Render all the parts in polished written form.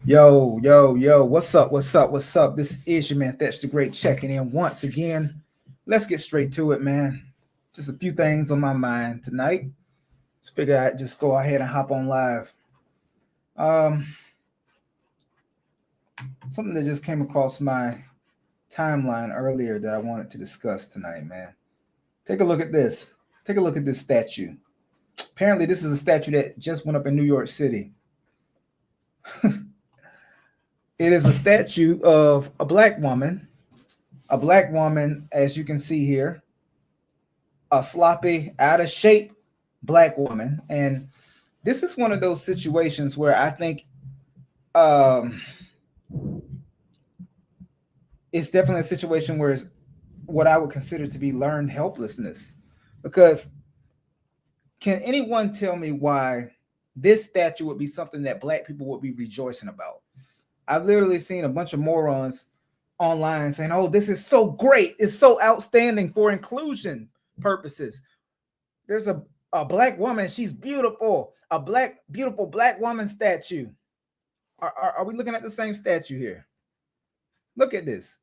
Yo, what's up? This is your man, Thatch the Great, checking in once again. Let's get straight to it, man. Just a few things on my mind tonight. Let's figure out, just go ahead and hop on live. Um, Something that just came across my timeline earlier that I wanted to discuss tonight, man. Take a look at this. Take a look at this statue. Apparently, this is a statue that just went up in New York City. It is a statue of a black woman, as you can see here, a sloppy, out of shape black woman. And this is one of those situations where I think it's definitely a situation where it's what I would consider to be learned helplessness. Because can anyone tell me why this statue would be something that black people would be rejoicing about? I've literally seen a bunch of morons online saying, oh, this is so great. It's so outstanding for inclusion purposes. There's a black woman. She's beautiful. A beautiful black woman statue. Are we looking at the same statue here? Look at this.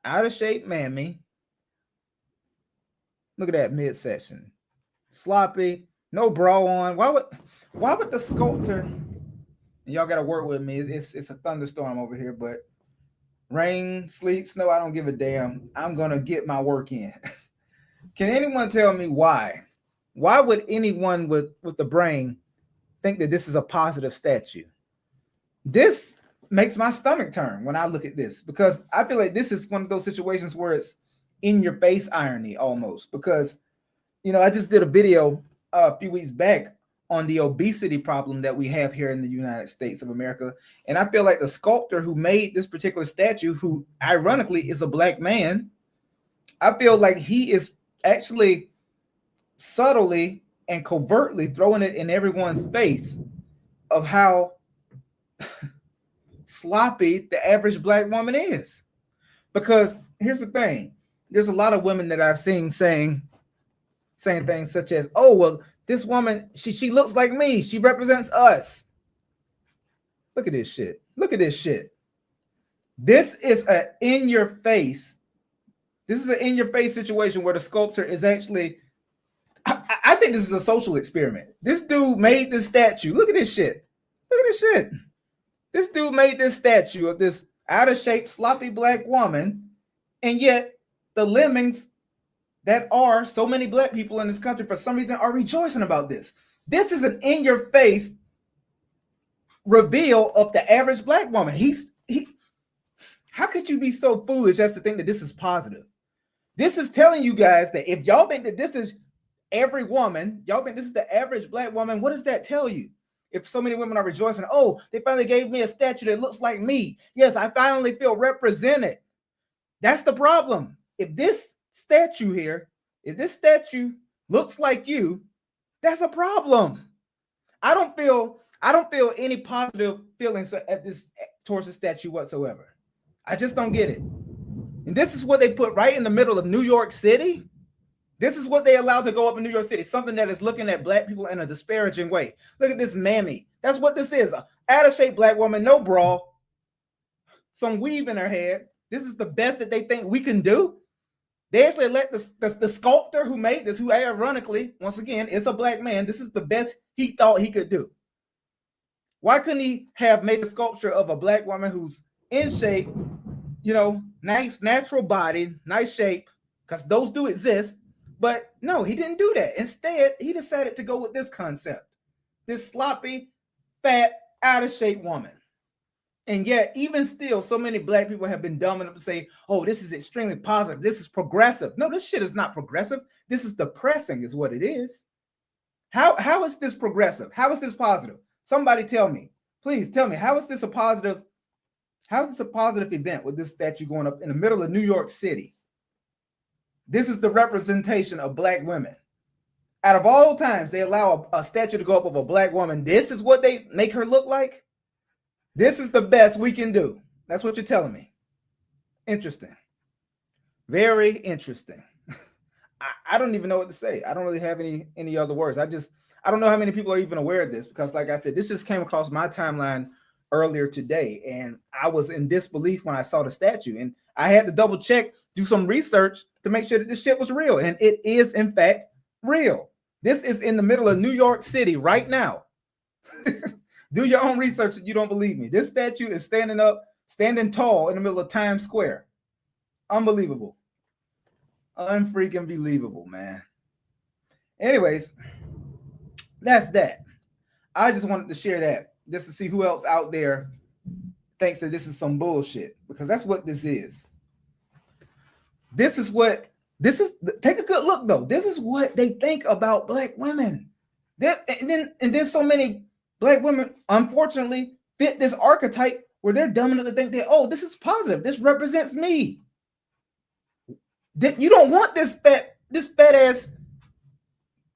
Out of shape mammy. Look at that midsection. Sloppy. No bra on. Why would the sculptor... Y'all got to work with me. It's a thunderstorm over here, but rain, sleet, snow, I don't give a damn. I'm going to get my work in. Can anyone tell me why? Why would anyone with the brain think that this is a positive statue? This makes my stomach turn when I look at this, because I feel like this is one of those situations where it's in your face irony almost. Because, I just did a video a few weeks back on the obesity problem that we have here in the United States of America. And I feel like the sculptor who made this particular statue, who ironically is a black man, I feel like he is actually subtly and covertly throwing it in everyone's face of how sloppy the average black woman is. Because here's the thing. There's a lot of women that I've seen saying things such as, oh, well, this woman, she looks like me. She represents us. Look at this shit. Look at this shit. This is an in-your-face. This is an in-your-face situation where the sculptor is actually, I think this is a social experiment. This dude made this statue. Look at this shit. Look at this shit. This dude made this statue of this out-of-shape, sloppy black woman, and yet the lemmings that are so many black people in this country for some reason are rejoicing about this. This is an in-your-face reveal of the average black woman. How could you be so foolish as to think that this is positive? This is telling you guys that if y'all think that this is every woman, y'all think this is the average black woman, what does that tell you? If so many women are rejoicing, oh, they finally gave me a statue that looks like me. Yes, I finally feel represented. That's the problem. If this statue here, if this statue looks like you, that's a problem. I don't feel any positive feelings towards the statue whatsoever. I just don't get it. And this is what they put right in the middle of New York City. This is what they allowed to go up in New York City, something that is looking at black people in a disparaging way. Look at this mammy. That's what this is. A out-of-shape black woman, no bra, some weave in her head. This is the best that they think we can do. They actually let the sculptor who made this, who ironically, once again, is a black man, this is the best he thought he could do. Why couldn't he have made a sculpture of a black woman who's in shape, nice, natural body, nice shape, because those do exist. But no, he didn't do that. Instead, he decided to go with this concept, this sloppy, fat, out-of-shape woman. And yet, even still, so many black people have been dumb enough to say, oh, this is extremely positive. This is progressive. No, this shit is not progressive. This is depressing is what it is. How is this progressive? How is this positive? Somebody tell me. Please tell me, how is this a positive event with this statue going up in the middle of New York City? This is the representation of black women. Out of all times, they allow a statue to go up of a black woman. This is what they make her look like. This is the best we can do. That's what you're telling me. Interesting. Very interesting. I don't even know what to say. I don't really have any other words. I don't know how many people are even aware of this, because like I said, this just came across my timeline earlier today, and I was in disbelief when I saw the statue, and I had to double check, do some research to make sure that this shit was real, and it is in fact real. This is in the middle of New York City right now. Do your own research if you don't believe me. This statue is standing tall in the middle of Times Square. Unbelievable. Unfreaking believable, man. Anyways, that's that. I just wanted to share that just to see who else out there thinks that this is some bullshit, because that's what this is. Take a good look though. This is what they think about black women. And then so many black women, unfortunately, fit this archetype where they're dumb enough to think that, oh, this is positive. This represents me. You don't want this fat ass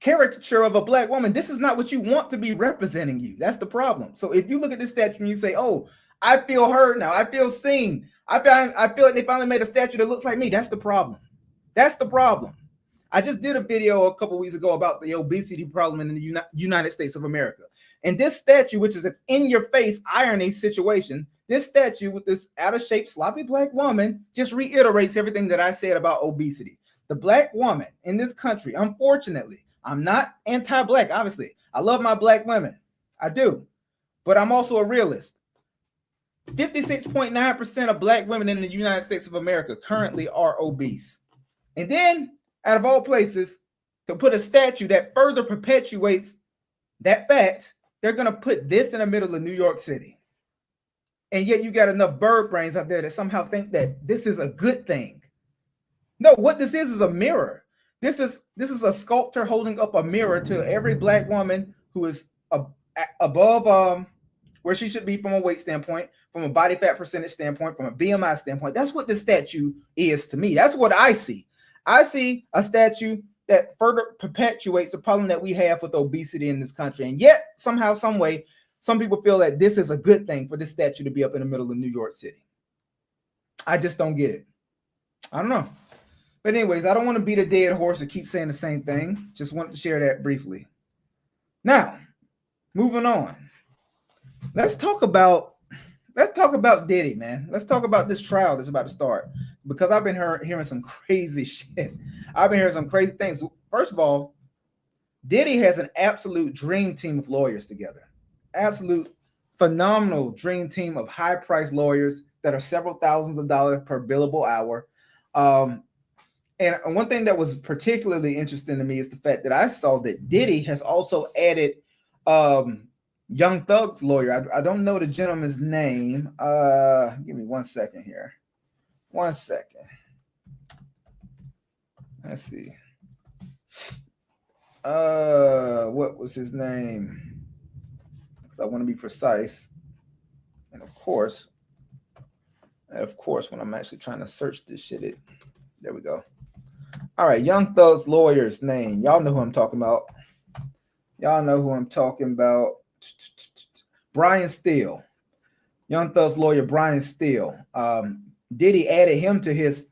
caricature of a black woman. This is not what you want to be representing you. That's the problem. So if you look at this statue and you say, oh, I feel heard now, I feel seen, I feel like they finally made a statue that looks like me. That's the problem. That's the problem. I just did a video a couple weeks ago about the obesity problem in the United States of America. And this statue, which is an in-your-face irony situation, this statue with this out-of-shape, sloppy black woman just reiterates everything that I said about obesity. The black woman in this country, unfortunately, I'm not anti-black, obviously. I love my black women. I do. But I'm also a realist. 56.9% of black women in the United States of America currently are obese. And then, out of all places, to put a statue that further perpetuates that fact, they're going to put this in the middle of New York City. And yet you got enough bird brains out there that somehow think that this is a good thing. No, what this is a mirror. This is a sculptor holding up a mirror to every black woman who is above where she should be from a weight standpoint, from a body fat percentage standpoint, from a BMI standpoint. That's what this statue is to me. That's what I see. I see a statue that further perpetuates the problem that we have with obesity in this country. And yet, somehow, some way, some people feel that this is a good thing for this statue to be up in the middle of New York City. I just don't get it. I don't know. But anyways, I don't want to beat a dead horse or keep saying the same thing. Just wanted to share that briefly. Now, moving on. Let's talk about Diddy, man. Let's talk about this trial that's about to start, because I've been hearing some crazy shit. I've been hearing some crazy things. First of all, Diddy has an absolute dream team of lawyers together. Absolute phenomenal dream team of high-priced lawyers that are several thousands of dollars per billable hour. And one thing that was particularly interesting to me is the fact that I saw that Diddy has also added Young Thug's lawyer. I don't know the gentleman's name. Give me 1 second here. 1 second. Let's see. What was his name? Because I want to be precise. And of course, when I'm actually trying to search this shit, there we go. All right, Young Thug's lawyer's name. Y'all know who I'm talking about. Brian Steele. Young Thug's lawyer, Brian Steele. Diddy added him to his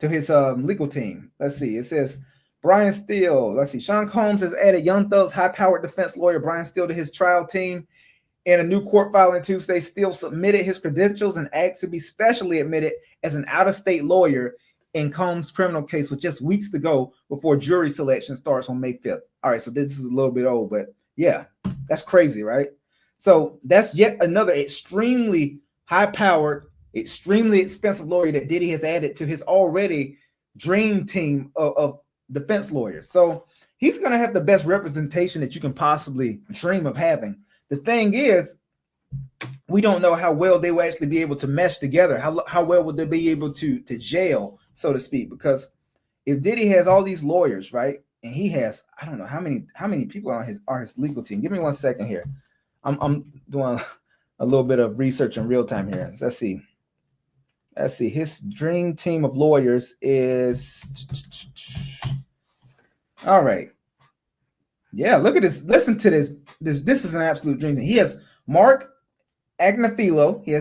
legal team. Let's see. It says Brian Steele. Let's see. Sean Combs has added Young Thug's high-powered defense lawyer, Brian Steele, to his trial team. In a new court filing Tuesday, Steele submitted his credentials and asked to be specially admitted as an out-of-state lawyer in Combs' criminal case with just weeks to go before jury selection starts on May 5th. All right, so this is a little bit old, but yeah, that's crazy, right? So that's yet another extremely high-powered, extremely expensive lawyer that Diddy has added to his already dream team of defense lawyers. So he's going to have the best representation that you can possibly dream of having. The thing is, we don't know how well they will actually be able to mesh together. How well would they be able to gel, so to speak? Because if Diddy has all these lawyers, right, and he has, I don't know how many people are his legal team. Give me 1 second here. I'm doing a little bit of research in real time here. Let's see. His dream team of lawyers is all right. Yeah, look at this. Listen to this. This is an absolute dream team. He has Mark Agnafilo. He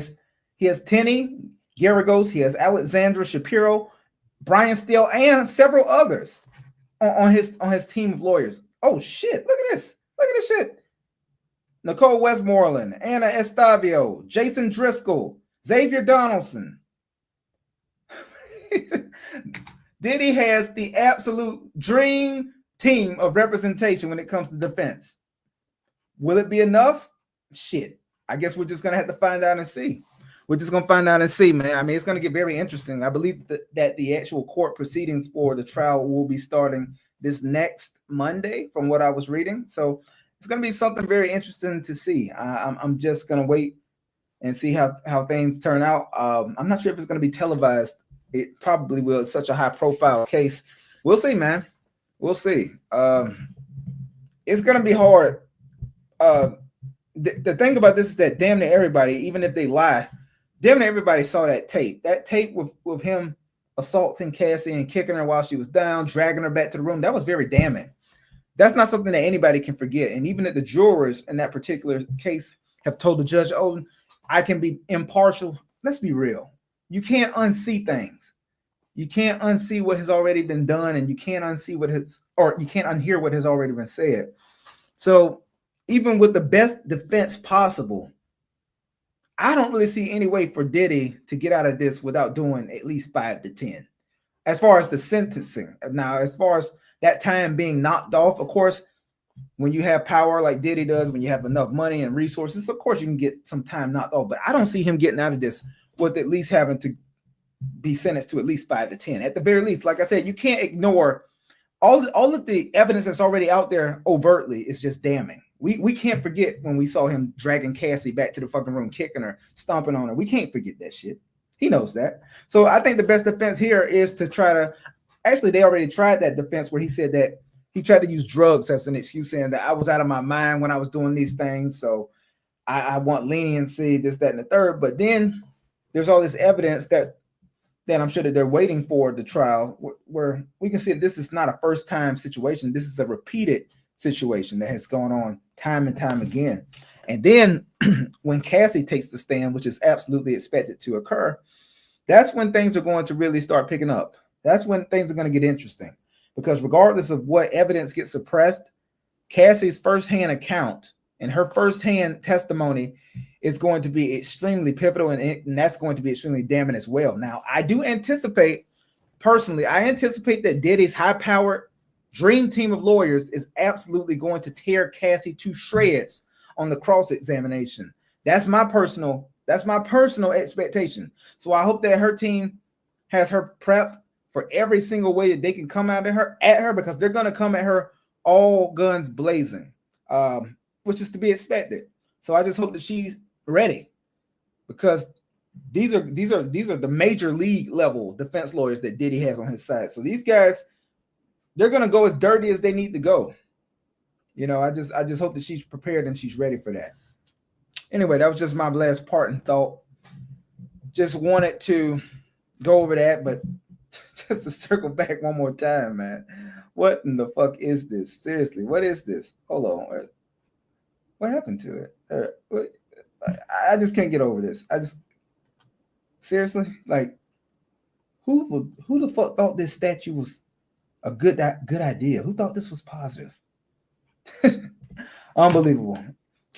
has Tenny Garagos. He has Alexandra Shapiro, Brian Steele, and several others on his team of lawyers. Oh shit! Look at this. Look at this shit. Nicole Westmoreland, Anna Estavio, Jason Driscoll, Xavier Donaldson. Diddy has the absolute dream team of representation when it comes to defense. Will it be enough? Shit. I guess we're just going to have to find out and see. We're just going to find out and see, man. I mean, it's going to get very interesting. I believe that the actual court proceedings for the trial will be starting this next Monday from what I was reading. So it's going to be something very interesting to see. I'm just going to wait and see how things turn out. I'm not sure if it's going to be televised. It probably will. It's such a high profile case. We'll see, man. We'll see. It's going to be hard. The thing about this is that damn near everybody, even if they lie, damn near everybody saw that tape. That tape with him assaulting Cassie and kicking her while she was down, dragging her back to the room. That was very damning. That's not something that anybody can forget. And even that the jurors in that particular case have told the judge, oh, I can be impartial. Let's be real. You can't unsee things. You can't unsee what has already been done, and you can't unsee you can't unhear what has already been said. So even with the best defense possible, I don't really see any way for Diddy to get out of this without doing at least 5 to 10. As far as the sentencing. Now, as far as that time being knocked off, of course, when you have power like Diddy does, when you have enough money and resources, of course you can get some time knocked off. But I don't see him getting out of this with at least having to be sentenced to at least 5 to 10. At the very least, like I said, you can't ignore all of the evidence that's already out there overtly is just damning. We can't forget when we saw him dragging Cassie back to the fucking room, kicking her, stomping on her. We can't forget that shit. He knows that. So I think the best defense here is to try to, actually, they already tried that defense where he said that he tried to use drugs as an excuse, saying that I was out of my mind when I was doing these things. So I want leniency, this, that, and the third. But then there's all this evidence that I'm sure that they're waiting for the trial where we can see that this is not a first time situation. This is a repeated situation that has gone on time and time again. And then when Cassie takes the stand, which is absolutely expected to occur, that's when things are going to really start picking up. That's when things are going to get interesting, because regardless of what evidence gets suppressed, Cassie's firsthand account and her firsthand testimony is going to be extremely pivotal, and that's going to be extremely damning as well. Now, I do anticipate, personally, that Diddy's high-powered dream team of lawyers is absolutely going to tear Cassie to shreds on the cross-examination. That's my personal expectation. So I hope that her team has her prepped for every single way that they can come at her, because they're going to come at her all guns blazing, which is to be expected. So I just hope that she's ready, because these are the major league level defense lawyers that Diddy has on his side. So these guys, they're going to go as dirty as they need to go. You know, I just hope that she's prepared and she's ready for that. Anyway, that was just my last parting thought. Just wanted to go over that, but just to circle back one more time, man. What in the fuck is this? Seriously, what is this? Hold on. What happened to it? I just can't get over this. Seriously, like, who the fuck thought this statue was a good idea? Who thought this was positive? Unbelievable.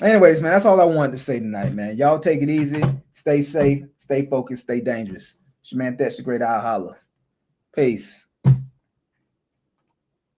Anyways, man, that's all I wanted to say tonight, man. Y'all take it easy, stay safe, stay focused, stay dangerous. It's your man, that's the great. I'll holla. Peace.